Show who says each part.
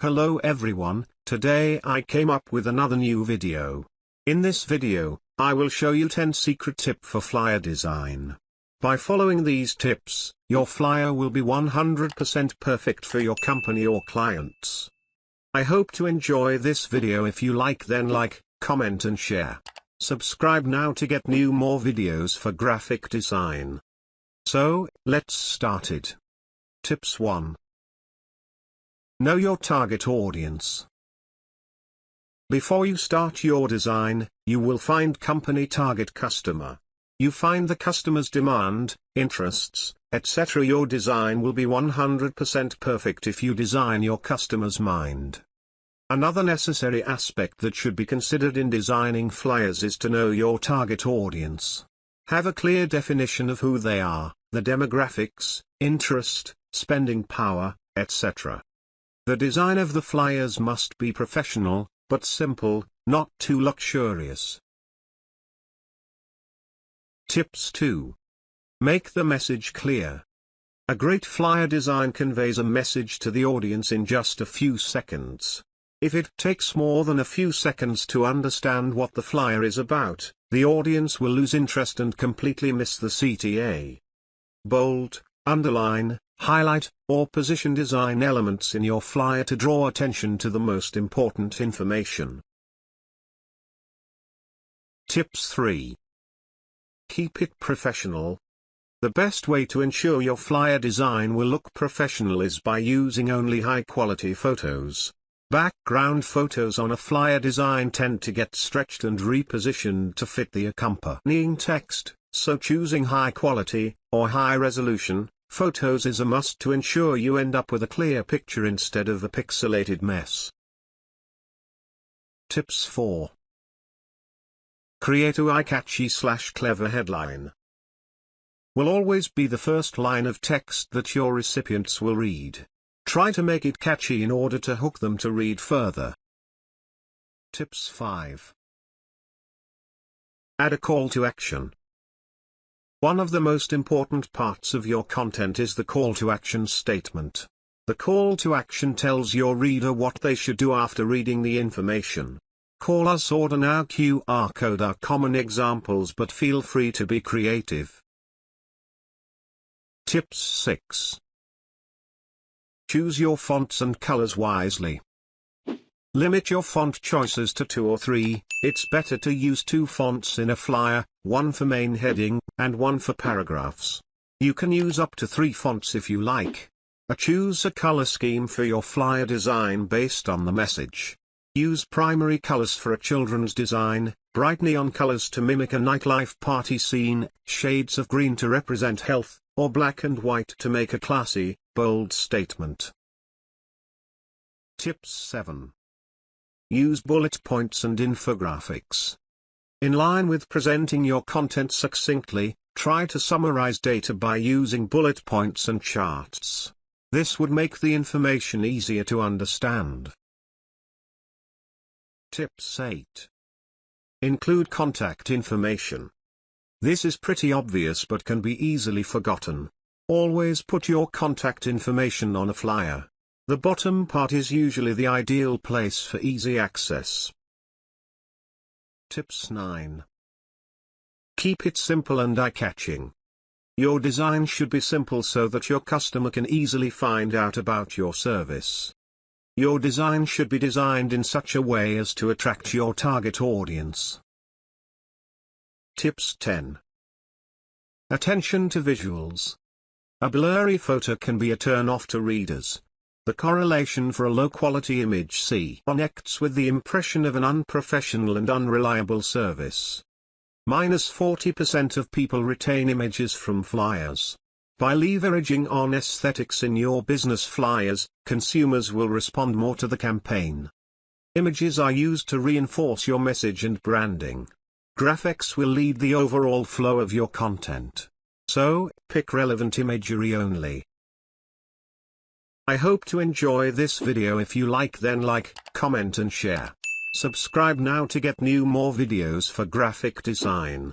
Speaker 1: Hello everyone, today I came up with another new video. In this video, I will show you 10 secret tips for flyer design. By following these tips, your flyer will be 100% perfect for your company or clients. I hope to enjoy this video. If you like, then like, comment and share. Subscribe now to get more videos for graphic design. So, let's start it. Tips 1. Know your target audience. Before you start your design, you will find company target customer. You find the customer's demand, interests, etc. Your design will be 100% perfect if you design your customer's mind. Another necessary aspect that should be considered in designing flyers is to know your target audience. Have a clear definition of who they are, the demographics, interest, spending power, etc. The design of the flyers must be professional, but simple, not too luxurious. Tips 2. Make the message clear. A great flyer design conveys a message to the audience in just a few seconds. If it takes more than a few seconds to understand what the flyer is about, the audience will lose interest and completely miss the CTA. Bold, underline, highlight, or position design elements in your flyer to draw attention to the most important information. Tips 3. Keep it professional. The best way to ensure your flyer design will look professional is by using only high-quality photos. Background photos on a flyer design tend to get stretched and repositioned to fit the accompanying text, so choosing high-quality, or high-resolution, photos is a must to ensure you end up with a clear picture instead of a pixelated mess. Tips 4. Create a eye-catchy / clever headline. Will always be the first line of text that your recipients will read. Try to make it catchy in order to hook them to read further. Tips 5. Add a call to action. One of the most important parts of your content is the call to action statement. The call to action tells your reader what they should do after reading the information. Call us, order now, QR code are common examples, but feel free to be creative. Tips 6. Choose your fonts and colors wisely. Limit your font choices to 2 or 3, it's better to use 2 fonts in a flyer, one for main heading, and one for paragraphs. You can use up to 3 fonts if you like. Choose a color scheme for your flyer design based on the message. Use primary colors for a children's design, bright neon colors to mimic a nightlife party scene, shades of green to represent health, or black and white to make a classy, bold statement. Tips 7. Use bullet points and infographics. In line with presenting your content succinctly, try to summarize data by using bullet points and charts. This would make the information easier to understand. Tips 8. Include contact information. This is pretty obvious but can be easily forgotten. Always put your contact information on a flyer. The bottom part is usually the ideal place for easy access. Tips 9. Keep it simple and eye-catching. Your design should be simple so that your customer can easily find out about your service. Your design should be designed in such a way as to attract your target audience. Tips 10. Attention to visuals. A blurry photo can be a turn-off to readers. The correlation for a low-quality image connects with the impression of an unprofessional and unreliable service. -40% of people retain images from flyers. By leveraging on aesthetics in your business flyers, consumers will respond more to the campaign. Images are used to reinforce your message and branding. Graphics will lead the overall flow of your content. So, pick relevant imagery only. I hope to enjoy this video. If you like, then like, comment and share. Subscribe now to get more videos for graphic design.